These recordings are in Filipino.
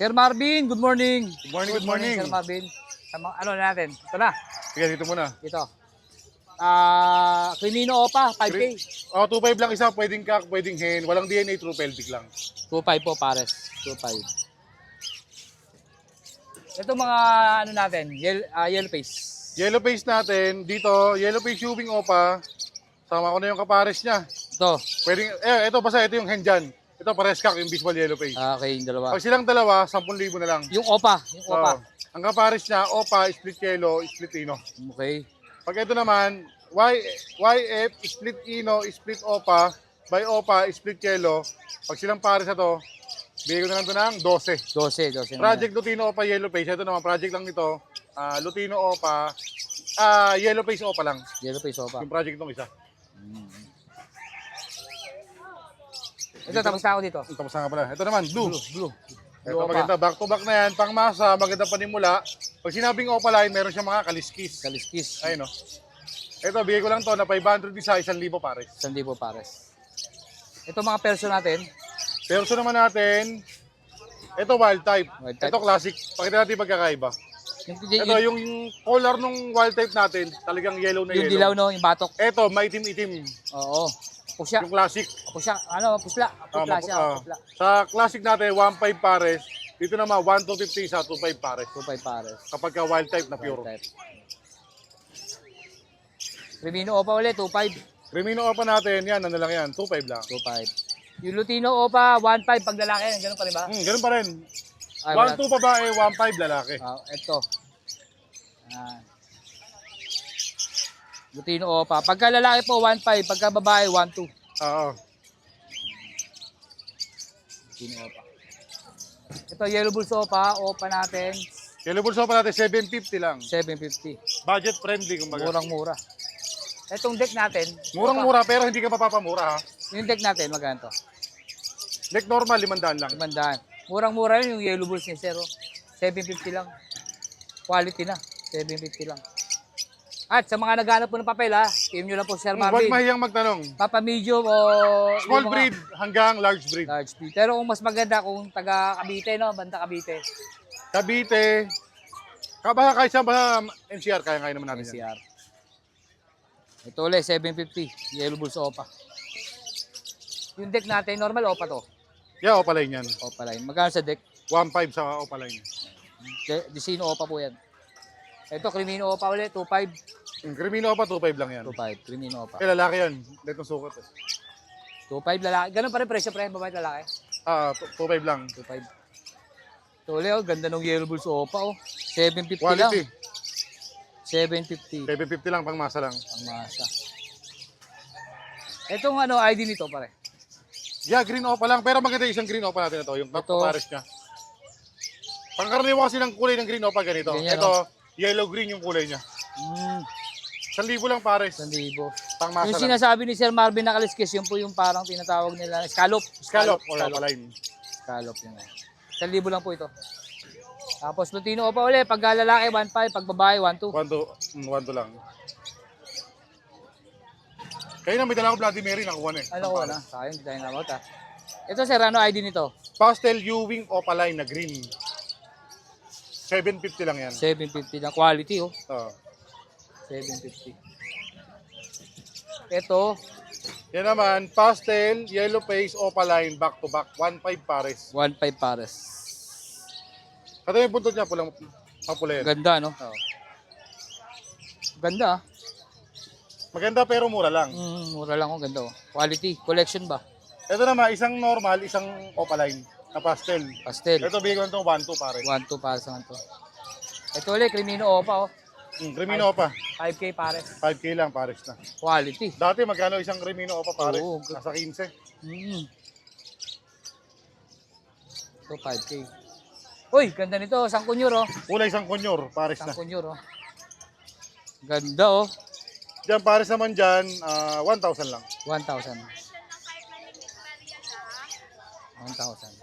Sir Marvin, good morning. Good morning, good morning. Sir Marvin. Ano natin? Ito na. Sige, dito muna. Dito. Crimino Opa, 5K. 2.5 lang isa, pwedeng kak, pwedeng hen. Walang DNA, true pelvic lang. 2.5 po pares. 2.5. Ito mga ano natin, yellow face. Yellow face natin, dito, yellow face Ewing Opa. Tama ko na yung kapares niya. Ito. Pwedeng, ito yung hen dyan. Ito pares kak, yung visual yellow face. Okay, yung dalawa. Pag silang dalawa, 10,000 na lang. Yung Opa. Yung Opa. Ang kapares niya, Opa, split yellow, split ino. Okay. Pag ito naman, YF, split ino, split Opa, by Opa, split yellow. Pag silang pares na to, bigay ko na lang ito ng 12. 12 Project Lutino Opa Yellow Face. Ito naman, project lang nito. Lutino Opa. Yellow Face Opa lang. Yellow face Opa. Yung project nung isa. Ito, tapos na ako dito. Tapos na nga pala. Ito naman, blue. Blue. Ito maganda. Back to back na yan. Pang masa, maganda panimula. Pag sinabing Opa line, meron siyang mga kaliskis. Kaliskis. Ayun o. Ito, bigay ko lang to na 500 isa, 1,000 pares. 1,000 pares. Ito mga perso natin. Perso naman natin, ito wild type. Wild type. Ito classic. Pakita natin pagkakaiba. Ito, yung color nung wild type natin, talagang yellow na yung yellow. dilaw no, yung batok. Ito, maitim-itim. Oo. Pusya. Yung classic. Pusya. Ano, pusla. Pusla siya. Pusla. Sa classic natin, 1.5 pares. Dito naman, 1,250 sa 2.5 pares. 2.5 pares. Kapag ka wild type na Wild pure. type. Crimino Opa ulit, 2.5. Crimino Opa natin, yan, ano lang yan, 2.5 lang. 2.5. Yung Lutino Opa, 1.5 pag lalaki. Ganun pa rin ba? Ganun pa rin. Ay, 1.2 babae, 1.5 lalaki. Ito. Lutino Opa. Pagka lalaki po, 1.5. Pagka babae, 1.2. Oo. Lutino Opa. Ito, Yellow Bulls Opa. Opa natin, Yellow Bulls Opa natin, 750 lang. 750. Budget friendly, kumbaga. Murang-mura. Itong deck natin. Murang-mura, pero hindi ka mapapamura, ha? Yung deck natin, magkano to? Deck normal, 500 lang. 500. Murang-mura yun yung Yellow Bulls ni Zero. 750 lang. Quality na. 750 lang. At sa mga naghanap po ng papel ha, PM nyo lang po Sir Huwag Marvin. mahiyang magtanong. Papa medium o Small yung mga breed hanggang large breed. large breed. Pero kung mas maganda kung taga Cavite, no? Banda Cavite. Cavite. Baka kahit saan ba NCR, kaya naman natin yan. NCR. Ito ulit, 750. Yellow Bulls Opa. Yung deck natin, normal Opa to. Yeah, Opa line yan. Opa line. Magkano sa deck? 1.5 sa Opa line. Disino Opa po yan. Ito, Crimino Opa ulit, 2.5. Yung Crimino Opa, 2.5 lang yan. 2.5, Crimino Opa. Lalaki yan. Dito sukat. 2.5 lalaki. Ganun pa rin presyo pre, babae at lalaki. 2.5 lang. 2.5. Ito ulit, oh, ganda ng Yellow Bulls Opa, oh. 750 Quality. lang. 750. 750 lang, pang masa lang. Ang masa. Itong ano, ID nito pare. Yeah, green Opa lang. Pero maganda isang green Opa natin ito. Yung Ito. pares niya. Pangkaraniwan kasi ng kulay ng green Opa ganito. Ganyan, Ito, yellow-green yung kulay niya. 1,000 lang pares. 1,000. Pang masa Yung lang. sinasabi ni Sir Marvin na kaliskis, yun po yung parang tinatawag nila, scallop. Scallop or Opa line. Scallop yun. 1,000 lang po ito. Tapos Lutino Opa ulit, pag lalaki 1.5, pag babae 1.2. 1-2 lang. Kaya na may dala ko Bloody Mary, nakuha na eh. Ano ko na? Sayang, hindi tayo namot ha. Ito Sir, ano ID nito? Pastel Ewing Opa line na green. 750 lang yan. 750 na quality oh. Oo. 750. Ito, Yan naman, pastel, yellow face, Opa line, back to back, 1.5 pares. 1.5 pares. Kata yung buntot niya, pulang mapula yan. Ganda no? Oo. Ganda ah. Maganda pero mura lang. Mura lang oh, ganda oh. Quality, collection ba? Ito naman, isang normal, isang Opa line na pastel. Pastel. Ito bigay ko nito 1.2 pares. 1.2 pares naman to. Ito ulit, Crimino Opa oh. Crimino Opa, 5K pares. 5K lang pares na. Quality. Dati magkano isang Crimino Opa pares? Oo, Nasa 15. Ito 5K. Uy, ganda nito, sangkunyur oh. Kulay isang konyor, pares na. Sangkunyur oh. Ganda oh. Diyan pares naman dyan, 1,000 lang. 1,000. 1,000.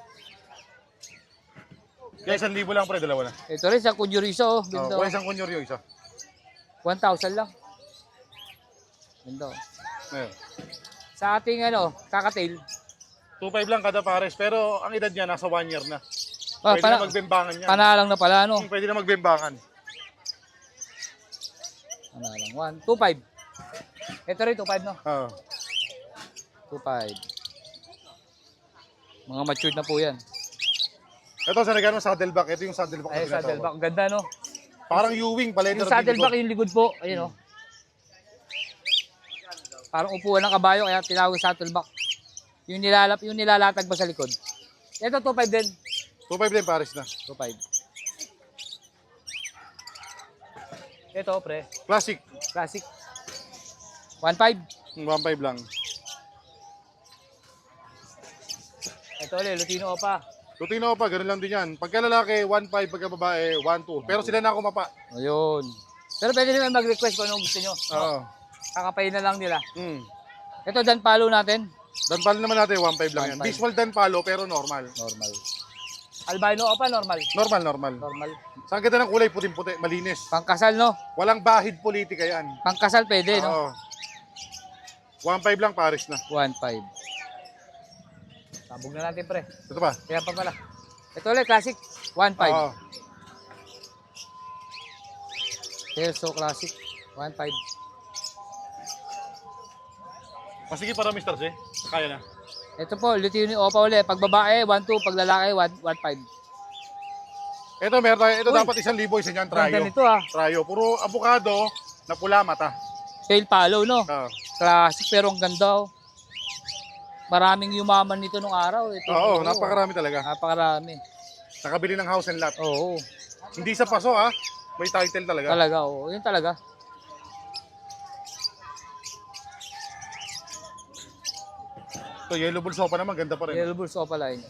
Kaya 1,000 lang pre, dalawa na. Ito rin, sangkunyur isa oh. Oh, Ganda kung oh. isang konyor yung isa. 1,000 lang. Ganda oh. Ayun. Sa ating ano, kakatail, 2.5 lang kada pares, pero ang edad niya nasa 1 year na. Pwede na magbembangan yan. Panalang na pala, no? Pwede na magbembangan. Panalang. 1, 2.5. Ito rin, 2.5, no? Oo. 2.5. Mga matured na po yan. Ito, sa regalo saddleback. Ito yung saddleback. Ay, saddleback. Ganda, no? Parang U-wing pala. Yung saddleback, yung likod po. Ayun, no? Parang upuan ng kabayo, kaya tinawag saddleback. Yung nilalatag ba sa likod? Ito, 2.5 din. 2.5 din, pares na. 2.5. Ito, pre. Classic. Classic. 1.5. 1.5 lang. Ito ulit, Lutino Opa. Lutino pa, ganun lang din yan. Pagka lalaki, 1.5. Pagka babae, 1.2. Pero sila na ako mapa. Ayun. Pero pwede naman mag-request kung anong gusto nyo. Oo. Kakapayin na lang nila. Mm. Ito, dan palo natin. Danpalo naman natin, 1.5 lang yan. 1.5. Visual danpalo, pero normal. Normal. Albino Opa, normal. Normal. Normal. Sa ganda ng kulay, puting-puti, malinis. Pangkasal, no? Walang bahid politika yan. Pangkasal pwede, no? Oo. 1.5 lang, pares na. 1.5. Sabog na natin, pre. Ito pa. Kaya pa pala. Ito ulit, classic. 1.5. Oo. Kelso classic. 1.5. Masige para Mr. C. Kaya na. Ito po, Lutino Opa ulit. Pag babae, 1.2. Pag lalaki, 1.5. Ito, meron tayo. Ito Uy. dapat 1,000 isa niyan, Ganda trayo. nito, ah. Trayo. Puro avocado na pula mata. Tail palo, no? Oo. Classic, pero ang ganda, oh. Maraming yumaman nito nung araw. Ito, Oo, napakarami talaga. Napakarami. Nakabili ng house and lot. Oo. Hindi sa paso, ha? May title talaga. Talaga, oo. Yun talaga. Ito, yellow bull sopa naman, ganda pa rin. Yellow Bulls Opa line.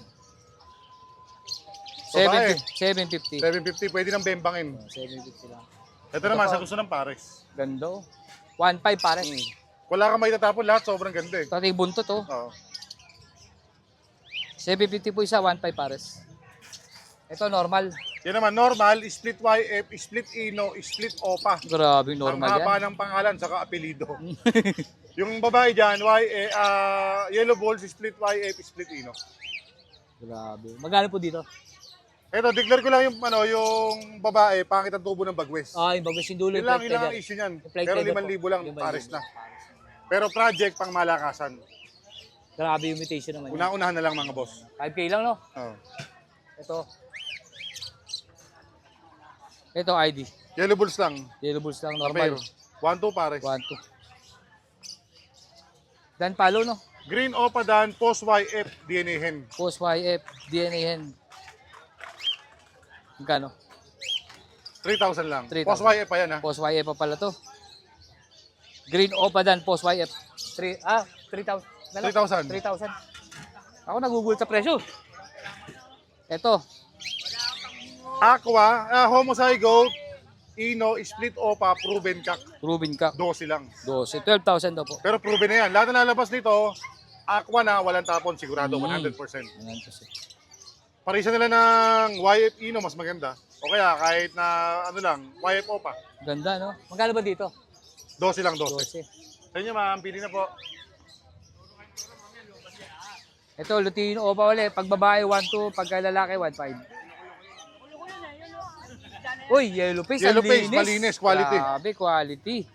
Babae. 750. 750, pwede nang bembangin. 750 lang. Ito naman, sa gusto ng pares. Ganda, oh. 1.5 pare. Wala kang may tatapon, lahat sobrang ganda eh. Ito ating buntot, oh. Oo. 750 po isa, 1.5 pares. Ito normal. Yan naman, normal, split YF, split Ino, split OPA. Grabe Ang normal haba yan. ng pangalan, saka apelido. Yung babae dyan, yellow balls, split YF, split Ino. Grabe. Magkano po dito? Ito, declare ko lang yung babae, pangit ang tubo ng bagwes. Ah, yung bagos yung dulo. Yun lang, ang issue niyan. Pero 5,000 lang, pares na. Pero project pang malakasan. Grabe yung mutation naman yan. Una-unahan na lang mga boss. 5K lang, no? Oo. Ito. Ito ID. Yellow balls lang. Yellow Bulls lang, normal. Pero 1-2 pares. 1, 2. Dan palo, no? Green OPA dan, post YF, DNA hen. Post YF, DNA hen. Magkano? 3,000 lang. 3,000. Post YF pa yan ha. Post YF pa pala to. Green Opa dan, Post YF. 3,000. 3,000. 3,000. Ako nagugul sa presyo. Ito. Aqua, homozygote, Ino, split OPA, proven kak. Proven ka. 12 lang. 12. 12,000 daw po. Pero proven na yan. Lahat na lalabas nito, Aqua na, walang tapon, sigurado, 100%. Ayan po siya. Parisa nila ng YF Ino, mas maganda. O kaya kahit na, ano lang, YF OPA. Ganda, no? Magkano ba dito? 12 lang, 12. 12. Sa inyo ma'am, pili na po. Ito, Lutino Opa ulit. Pag babae, 1,2. Pag lalaki, 1,5. Uy, yellow face. Yellow ang face, linis. malinis, quality. Grabe, quality.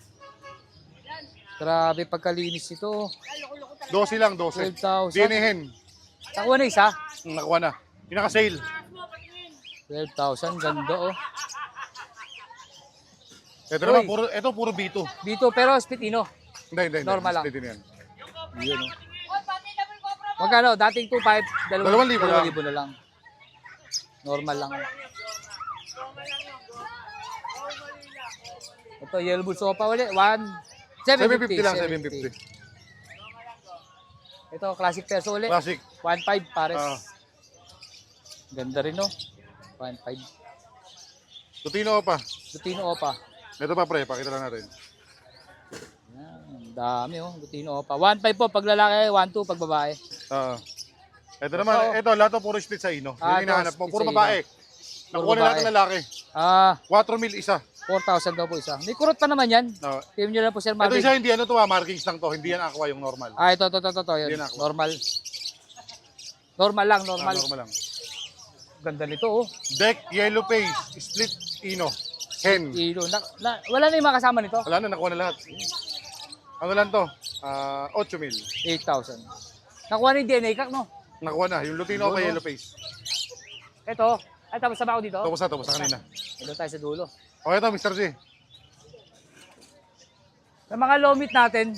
Grabe, pagkalinis ito. 12 lang, 12. 12,000. DNA hen. Nakuha na isa. Nakuha na. Pinaka-sale. 12,000. Ganda, oh. Ito naman, Uy. ito puro B2. Dito, pero split ino. Hindi. Normal lang. Split din yan. Yun, oh. Magkano? Dating 2,500. 2,000 2,000 na lang. Normal lang. Ito, yellow bull sopa ulit. 750 lang, 750. Ito, classic perso ulit. Classic. 1,500 pares. Ah. Ganda rin, no? 1,500. Lutino pa. Lutino Opa. Ito pa pre, pakita lang natin. Yan, dami, oh. Lutino Opa. 1,500 po pag lalaki, 1,200 pag babae. Ito naman, ito lahat to puro split sa Ino. Ah, Yung hinahanap mo, split puro sa babae. Puro Nakuha na lahat ng lalaki. 4,000 isa. 4,000 daw po isa. May kurot pa naman yan. No. Tingnan nyo lang po, Sir Ito Marvin. isa hindi ano to markings lang to, hindi yan aqua yung normal. Ito. Yun. Yan ako. Normal. Normal lang, Normal lang. Ganda nito, oh. Deck, yellow face, split ino. Hen. Ilo. Wala na yung mga kasama nito. Wala na, nakuha na lahat. Ano lang to? 8,000. 8,000. Nakuha ni DNA kak, no? Nakuha na. Yung Lutino Dulo. kay yellow face. Ito. Ay, tapos na ba ako dito? Tapos na kanina. Ito tayo sa dulo. Okay ito, Mr. G. Sa mga low meat natin,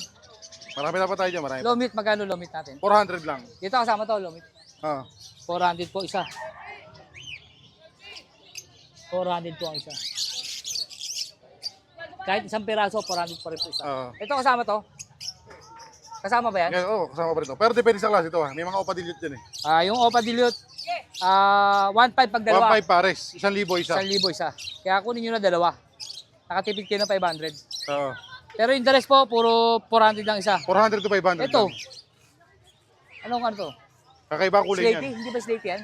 Marami na pa tayo dyan, marami pa. low meat, magkano low meat natin? 400 lang. Dito kasama to, low meat. Ah. 400 po isa. 400 po ang isa. Kahit isang piraso, 400 pa rin po isa. Ito kasama to? Kasama ba yan? Yeah, oo, kasama pa rin ito. Pero depende sa klase ito ha. May mga opa-dilute dyan eh. Yung Opa Dilute, 1.5 pag dalawa. 1,500 pares. 1,000 isa. 1,000 isa. Kaya kunin nyo na dalawa. Nakatipid kayo ng 500. Oo. Pero yung the rest po, puro 400 lang isa. 400 to 500 Ito. lang. Anong ano to? Kakaiba ang kulay Slaty? niyan. Hindi ba slaty yan?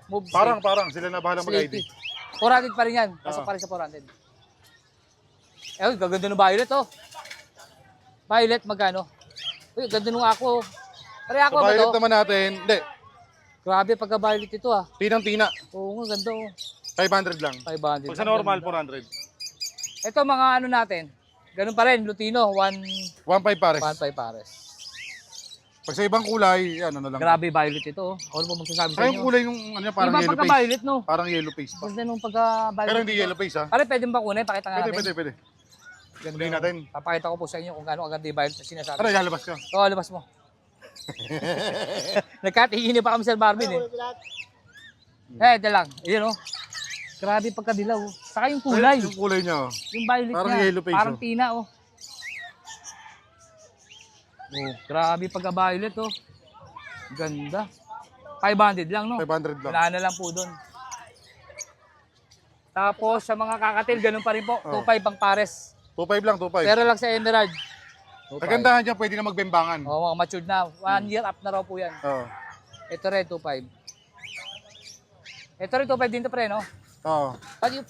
Move Parang. Sila na bahala mag-ID. slaty. 400 pa rin yan. Pasok pa rin sa 400. Eh, gaganda ng violet oh. Violet, magkano? Uy, ganda nung ako. Pare ako So, ba violet to? naman natin. Hindi. Grabe pagka-violet ito ah. Tinang-tina. Oo nga, ganda oh. 500 lang. 500. Pag sa normal, Ganda. 400. Ito mga ano natin. Ganun pa rin, Lutino, 1.5 1,500 pares. pares. Pag sa ibang kulay, ano na lang. Grabe violet ito oh. Ano mo magsasabi sa Kaya yung inyo? kulay nung ano, parang Iba yellow face. pagka-violet no? Parang yellow face pa. Ganda nung pagka-violet. Pero hindi yellow face ha. Pare, pwede ba kunin? Pakita nga natin. Pwede. Ganda, Kunin oh. natin. Papakita ko po sa inyo kung gaano agad yung violet na sinasabi. Ano, lalabas ka. Oo, labas mo. Nagkatingin pa kami sa Marvin eh. Ito lang. Ayan oh. Grabe pagkadilaw oh. Saka yung kulay. Yung kulay niya. Oh. Yung violet Parang niya. yellow face, Parang oh. tina oh. Oh, grabe pagka-violet oh. Ganda. 500 lang no? 500 lang. Wala na lang po doon. Tapos sa mga kakatil, ganun pa rin po. Oh. 2.5 ang pares. 2,500 lang, 2,500. Pero lang sa Emerald. 2.5. Kagandahan dyan, pwede na magbembangan. Oo, mga matured na. 1 year up na raw po yan. Oo. Ito rin, 2.5. Ito rin, 2.5 din to pre, no? Oo. Pati,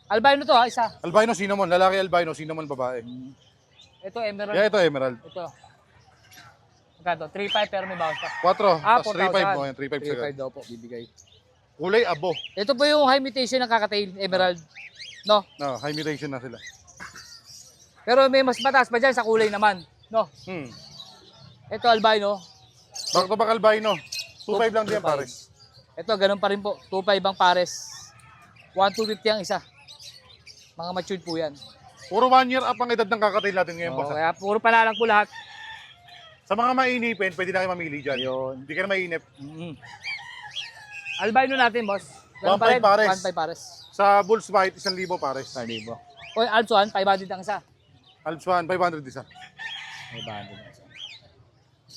albino to ha, isa. Albino, cinnamon. Lalaki albino, cinnamon babae. Ito, Emerald. Yeah, ito emerald. Ito. Magkano? 3.5 pero may bawas pa. 4. Tapos 4,000. 3,500 mo. 3,500 sagad. 3.5 daw po, bibigay. Kulay abo. Ito po yung high mutation ng kakatail, Emerald. No? No, high mutation na sila. Pero may mas mataas pa dyan sa kulay naman. No? Ito, albino. Back to back albino. 2,500 lang din 2.5. pares. Ito, ganun pa rin po. 2.5 ang pares. 1,250 ang isa. Mga matured po yan. Puro 1 year up ang edad ng kakatail natin ngayon, boss. Kaya puro palalang po lahat. Sa mga mainipin, pwede na kayo mamili dyan. Yun. Hindi ka na mainip. Albino natin, boss. Ganun pa 1.5 rin. pares. 1.5 pares. Sa Bulls White, 1,000 pares. 1,000. O, Alpsuan, 500 ang isa. Alps 1, 500 isa. 500 ang isa.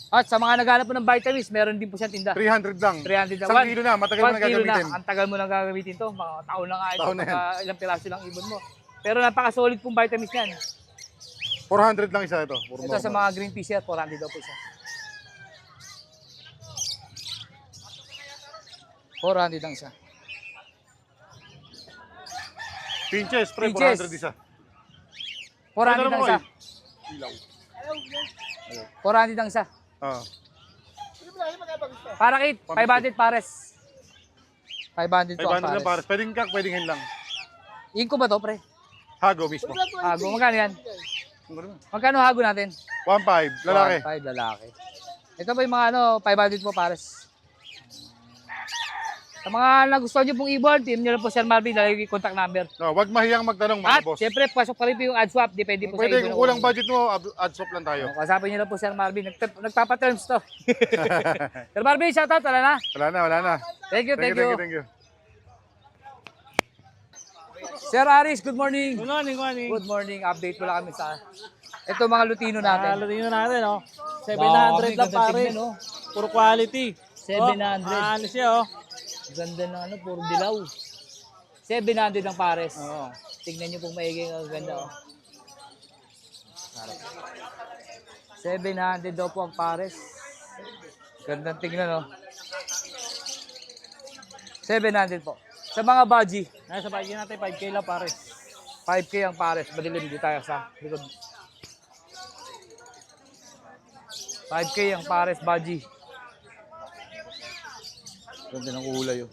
At sa mga naghanap po ng vitamins, meron din po siyang tinda. 300 lang. 300 lang. 1 kilo na, matagal mo na 1 kilo na. gagamitin. Ang tagal mo nang gagamitin to. Mga taon na nga ito. Taon na yan. Ilang piraso lang ibon mo. Pero napaka-solid pong vitamins yan. 400 lang isa ito. Puro Ito sa normal. mga green peas yan, 400 daw po isa. 400 lang isa. Pinches, pre, Pinches. 400 isa. 400 lang isa. Ilaw. 400 lang isa. Ah. Para kit, 500 pares. 500 po 500 ang lang pares. pares. Pwedeng kak, pwedeng hen lang. Inko ba to, pre? Hago mismo. Hago, magkano yan? Ang ganda. Magkano hago natin? 1.5, lalaki. 5 lalaki. Ito po yung mga 500 po pares. Sa mga nagustuhan nyo pong ibon, team nyo lang po Sir Marvin, lalagay yung contact number. No, wag mahiyang magtanong mga At boss. siyempre, pasok pa rin po yung ad swap, depende po Pwede, sa ibon. kung kulang budget mo, add swap lang tayo. Kasapin nyo lang po Sir Marvin, nagpapaterms to. Sir Marvin, shoutout, wala na. Wala na. Thank you. Thank you. Sir Aris, good morning. Good morning. Good morning, update mo lang kami sa ito mga Lutino natin. Lutino natin, oh. 700 Dami, lang ganda pare. tignan, oh. Puro quality. 700. Ano siya, oh. Ganda ng ano, puro dilaw. 700 ang pares. Oo. Tignan nyo pong maiging ang ganda. Oh. 700 daw po ang pares. Gandang tignan, oh. 700 po. Sa mga baji, Nasa bagay natin, 5K lang pare. 5K ang pares. Madilim di tayo sa likod. 5K ang pares baji. Ganda ng kulay, oh.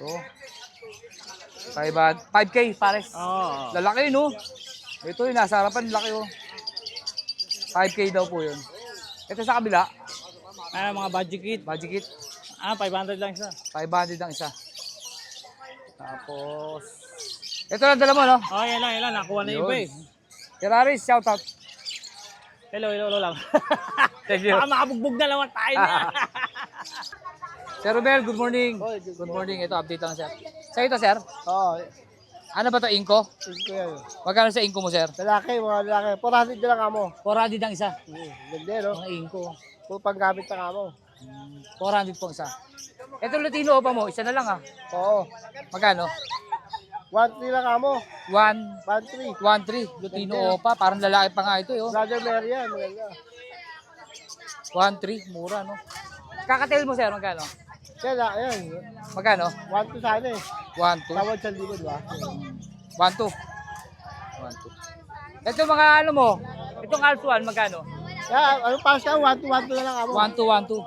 Ito. 5K pares. Oo. Lalaki, no? Ito yung nasa harapan, laki, oh. 5K daw po yun. Ito sa kabila, Ay, mga budget kit. budget kit, 500 lang isa. 500 ang isa. Tapos, ito lang dala mo, no? Oh, yan lang. Nakuha na Yun. iba eh. Ferraris, shout out. Hello lang. Thank you. Baka makabugbog na naman tayo na. Sir Romel, good morning. Hoy, Good morning. Ito, update lang, sir. Sa ito, sir? Oo, Ano ba to, Inko? ko yan. Magkano sa Inko mo, sir? Lalaki, mga lalaki. 400 na lang kamo. 400 ang isa. Ganda, no? Mga Inko. Puro panggamit na kamo. 400 po ang isa. Ito, Latino pa mo. Isa na lang, ah. Oo. Magkano? 1-3 lang kamo. 1, 1-3. 1, 3. Lutino Opa. Parang lalaki pa nga ito, eh, oh. Brother Mary yan, maganda. 1, 3. Mura, no? Kakatail mo, sir. Magkano? Yan, ayan. Magkano? 1-2 sana eh. 1, 2. Tawad sa libo, di ba? 1, 2. 1, 2. Ito mga ano mo. Itong Alps 1, magkano? Yan, ano pa siya? 1-2 na lang kamo. 1, 2, 1, 2.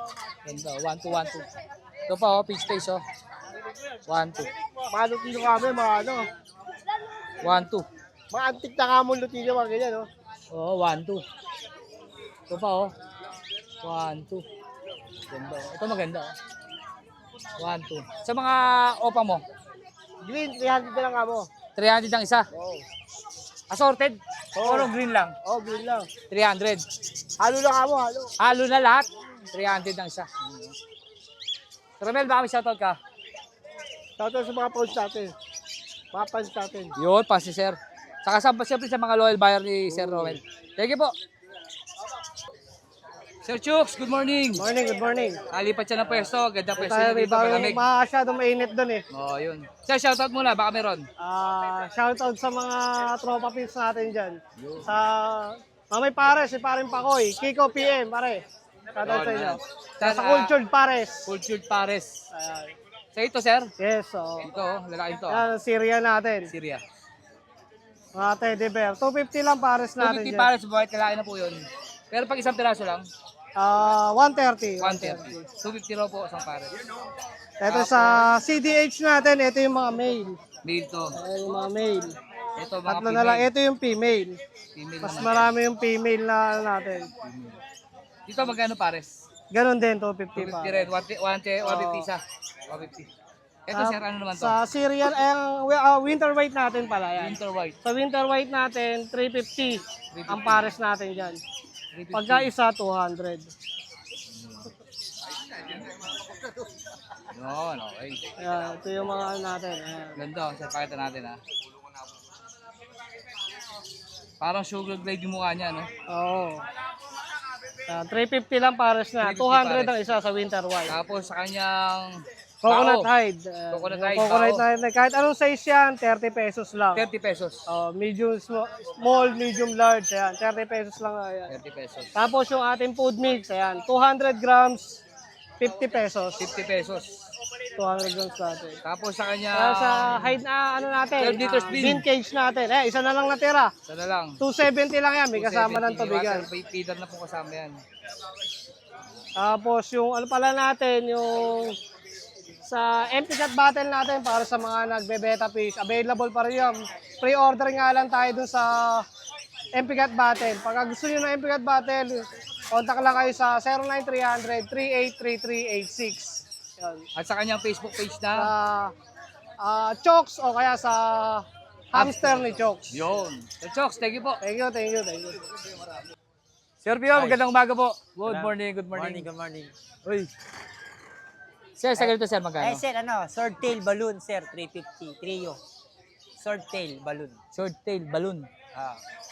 Ganda, 1, 2, 1, 2. Ito pa, oh. Peach taste, oh. 1, 2. Mga lutino kami, mga ano. 1, 2. Mga antik na kamo lutino, mga ganyan, no? Oo, 1, 2. Ito pa, oh. 1, 2. Ganda, oh. Ito maganda, oh. 1, 2. Sa mga opa mo, Green, 300 na lang kamo. 300 ang isa. Oo. Assorted? Oo. Or green lang? Oo, green lang. 300. Halo lang kamo, halo. Halo na lahat. 300 ang isa. Romel, baka may shoutout ka? Shoutout sa mga pounds natin. Mga fans natin. Yun, pa si Sir. Saka siyempre sa mga loyal buyer ni Sir Romel. Thank you po. Sir Chooks, good morning. Good morning. Nalipat siya ng pwesto. Ganda pwesto Tayo, niya may dito. Malamig. masyadong mainit doon eh. Oh, yun. Sir, shoutout muna. Baka meron. Shoutout sa mga tropa pins natin dyan. Sa Mamay Pares, si Paring Pakoy, Kiko PM, pare. Shoutout sa inyo. Sa Cultured Pares. Cultured Pares. Ayan. Sa ito, sir. Yes, so. Ito, oh, lalaki ito. Yan, Syria natin. Syria. Mga teddy bear. 250 lang Pares natin 250 dyan. Pares, buhay kalaki na po yun. Pero pag isang piraso lang, 130. 130. 250 raw po isang Pares. Ito sa CDH natin, ito yung mga male. Male to. Ayan yung mga male. Ito, mga Tatlo na lang. female. Ito yung female. Female Mas naman. marami yung female na natin. Dito, magkano Pares? Ganon din, 250 pa. 250 rin. 150 isa. 150. Ito, sir, ano naman to? Sa cereal, winter white natin pala yan. Winter white. Sa winter white natin, 350 ang pares natin dyan. 350. Pagka isa, 200. Yun, okay. Ayan, ito yung mga ano natin. Ayan. Ganda, sir, pakita natin, ha. Parang sugar glade yung mukha niya, no? Oo. 350 lang pares na. 350 200 pares. ang isa sa winter white. Tapos sa kanyang Coconut bao, hide. Coconut Yung hide, Coconut bao. hide. Kahit anong size yan, 30 pesos lang. 30 pesos. Medium, small, medium, large. Ayan, 30 pesos lang. Ayan. 30 pesos. Tapos yung ating food mix, ayan, 200 grams, 50 pesos. 50 pesos. 200 grams natin. Tapos sa kanya, Sa hide na ano natin, 12 liters bin. bin cage natin. Isa na lang natira. sana lang. 270 lang yan, may kasama ng 270. tubigan. Water feeder na po kasama yan. Tapos yung ano pala natin, yung sa empty cut bottle natin para sa mga nagbe-beta fish, available pa rin yan. Pre-order nga lang tayo dun sa empty cut bottle. Pag gusto nyo ng empty cut bottle, contact lang kayo sa 09300 383386. Yan. At sa kanyang Facebook page na, Chokes o kaya sa hamster ni Chokes. yun. So, Chokes, thank you po. Thank you, thank you, thank you. Sir Pio, magandang umaga po. Good morning, good morning. Good morning. Uy. Sir, sa ganito, sir, magkano? Sir, sword tail balloon, sir, 350, trio. Sword tail balloon. Sword tail, balloon.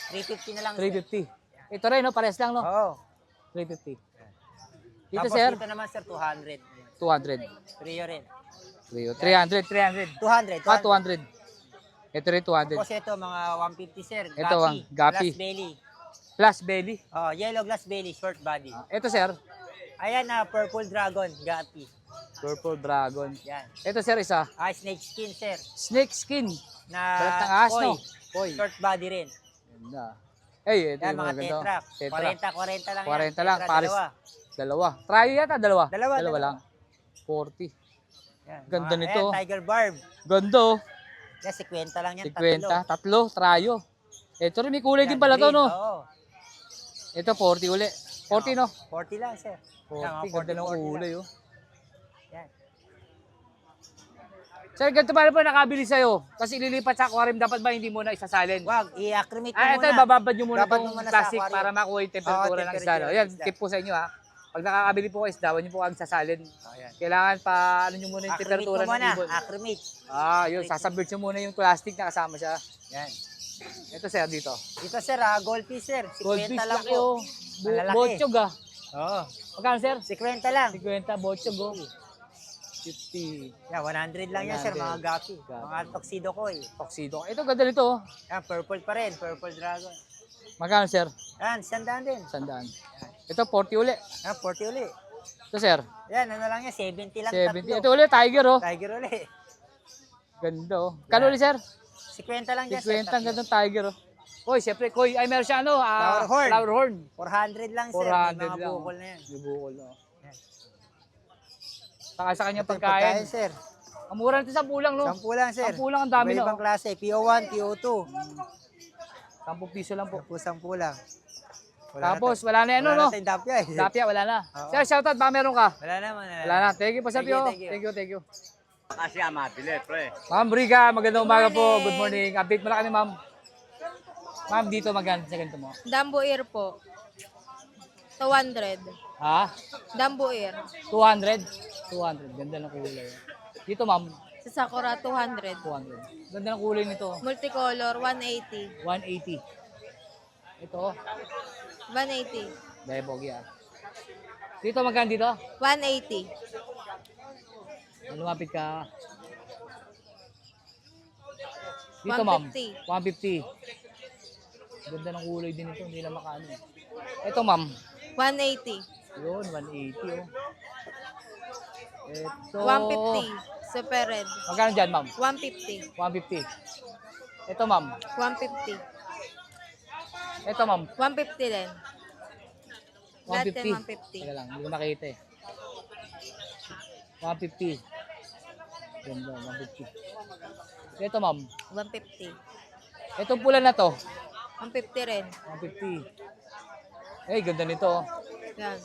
350 na lang, 350. Ito rin, no? Pares lang, no? Oo. 350. Dito, Tapos sir, dito naman, sir, 200. 200. Trio rin. 300, 300. 200. 200. Ito rin, 200. Tapos ito, mga 150, sir. Ito, gapi. Glass belly. Plus belly. Yellow glass belly, short body. Ito, sir, Ayan purple dragon, gapi. purple dragon. Yan. Ito, sir, isa. Snake skin, sir. Snake skin. Na Balat ng ahas, no? koi. Koi. Short body rin. Ganda. Ito Yan, yung mga ganito. tetra. Tetra. 40 lang 40 yan. lang, Tetra, pares. dalawa. Dalawa. Try yata, dalawa. Dalawa. lang. 40. Yan, Ganda mga- nito. Ayan, Tiger Barb. Ganda oh. Yan, 50 lang yan. 50, tatlo, trayo. Ito rin, may kulay din Yan, pala to, green, no? Oo. Ito, 40 uli. 40, no? 40 lang, sir. Yan, 40, ganda ng 40 kulay, lang. oh. Yan. Sir, ganito pala po nakabili sa'yo. Kasi ililipat sa aquarium, dapat ba hindi mo na isasalin? Wag, i-acclimate mo Ito, muna. bababad nyo muna Babad itong mo muna sa plastic aquarium. para makuha yung temperatura Oo, ng isda. temperature No? ng Yan, isda. tip po sa inyo ha. Pag nakakabili po kayo isda, huwag nyo po kang sasalin. Oh, yan. Kailangan pa, ano nyo muna yung Acclimate temperatura mo ng muna. ibon. Acclimate. Yun, sasabit nyo muna yung plastic na kasama siya. Yan. Ito sir, dito. Dito, sir, goldfish, sir. 50 Goldfish lang laki po. oh. Malalaki. Bochog ah. Oo. Magkano sir? 50 lang. 50, bochog oh. 50. Yan, 100 lang yan, sir, 100. mga gapi. Gapi. Mga tuxedo ko, eh. Tuxedo. Ito, ganda nito oh. Yan, purple pa rin. Purple dragon. Magkano sir? Yan, sandaan din. Sandaan. Ito, 40 uli. Yan, 40 uli. Ito sir, Yan, ano lang yan, 70 lang 70. tatlo. Ito uli, tiger oh. Tiger uli. Ganda oh. Kano uli sir? 50 lang dyan, sir. 50, ang gandang tiger oh. Koy, siyempre, Koy, ay meron siya ano, Flower horn. flower horn. 400 lang, sir. 400 May mga lang. bukol na yan. Yung bukol, no. Yan. Saka sa kanya Ito yung pagkain. sir. Ang mura nito sa pulang, no? 10 lang, sir. 10 lang, ang dami, no? Iba-ibang klase. PO1, PO2. 10 piso lang po. 10 lang. Tapos, wala na yan, wala no? na tayong dapya, eh. Dapya, wala na. Oo. Sir, shoutout, baka meron ka? Wala naman. Wala na. Thank you po sa Thank you, Pio. thank you. Thank you. Kasi mabili, pre. Ma'am Briga, magandang umaga po. Good morning. Update mo na kami, ma'am. Ma'am, dito maganda sa ganito mo. Dumbo ear po. 200. Ha? Dumbo ear. 200? 200. Ganda ng kulay. Dito, ma'am, Sa Sakura, 200. 200. Ganda ng kulay nito. Multicolor, 180. 180. Ito, 180. dahil bogi ah. Dito, magkano dito? 180. Lumapit ka. Dito, ma'am. 150. Ganda ng kulay din ito. Hindi lang makaano. Ito, ma'am. 180. Yun, 180 oh. Ito. 150. Super red. Magkano dyan, ma'am? 150. 150. Ito, ma'am. 150. Ito, ma'am. 150 din. Lahat 150. yan 150. Teka lang, hindi ko makita eh. 150. Ganda, 150. Ito, ma'am. 150. Itong pula na to. 150 rin. 150. Eh, ganda nito. oh. Yan.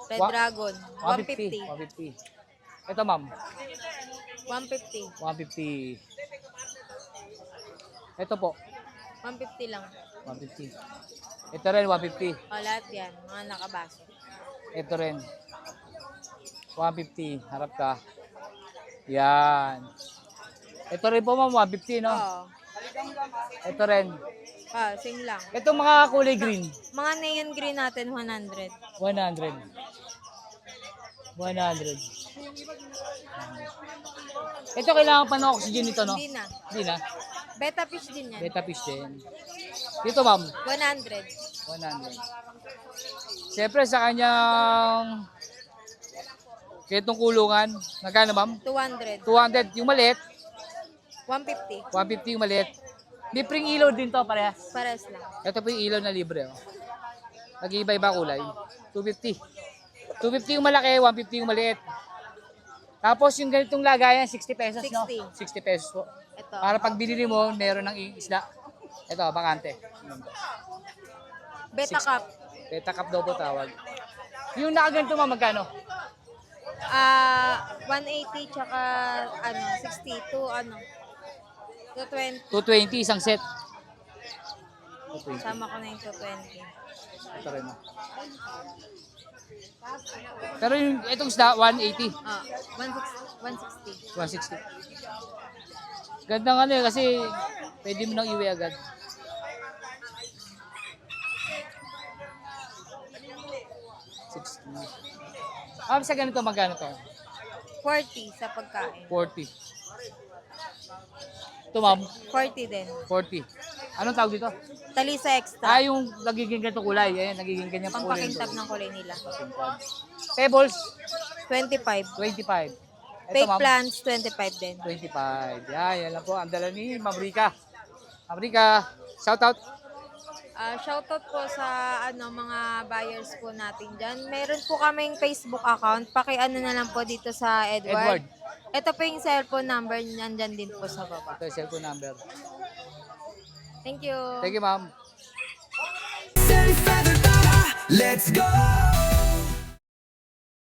Red Wa- Dragon. 150. 150. Ito, ma'am. 150. 150. Ito po. 150 lang. 150. Ito rin, 150. O, lahat yan. Mga nakabaso. Ito rin. 150. Harap ka. Yan. Ito rin po, ma'am. 150, no? Oo. Ito rin. Same lang. Itong mga kulay green. Mga neon green natin, 100. 100. 100. Ito kailangan pa ng oxygen nito, no? Hindi na. Hindi na. Beta fish din yan. Beta fish din. Dito, ma'am. 100. 100. Siyempre, sa kanyang kitong kulungan, magkano, ma'am? 200. 200. Yung maliit, 150. 150 yung maliit. Libreng ilaw din to, parehas. Pares lang. Ito po yung ilaw na libre, oh. Nag-iiba-iba kulay. 250. 250 yung malaki, 150 yung maliit. Tapos yung ganitong lagayan, 60 pesos, no? 60. 60 pesos po. Ito. Para pag binili mo, meron ng isda. Ito, bakante. Beta cup. Beta cup daw po tawag. Yung nakaganito, ma'am, magkano? 180 tsaka 60 to 220. 220 isang set. 220. Sama ko na yung 220. Ito rin, oh. Pero yung itong isda, 180. 160. 160. Ganda nga eh, kasi pwede mo nang iwi agad. Sa ganito, magkano to? 40 sa pagkain. 40. Ito, ma'am, 40 din. 40. Anong tawag dito? Talisa extra. Yung nagiging ganito kulay. Ayan, nagiging ganyan kulay. Pampakintab ng kulay nila. Pebbles, 25. 25. Ito, Fake ma'am, plants, 25 din. 25. Yan lang po. Ang dala ni Mabrika. Mabrika, shout out. Shoutout po sa mga buyers po natin dyan. Meron po kaming Facebook account. Paki-ano na lang po dito sa Edward. Edward. ito po yung cellphone number, nandyan din po sa baba. Ito yung cellphone number. Thank you. Thank you, ma'am. Let's go!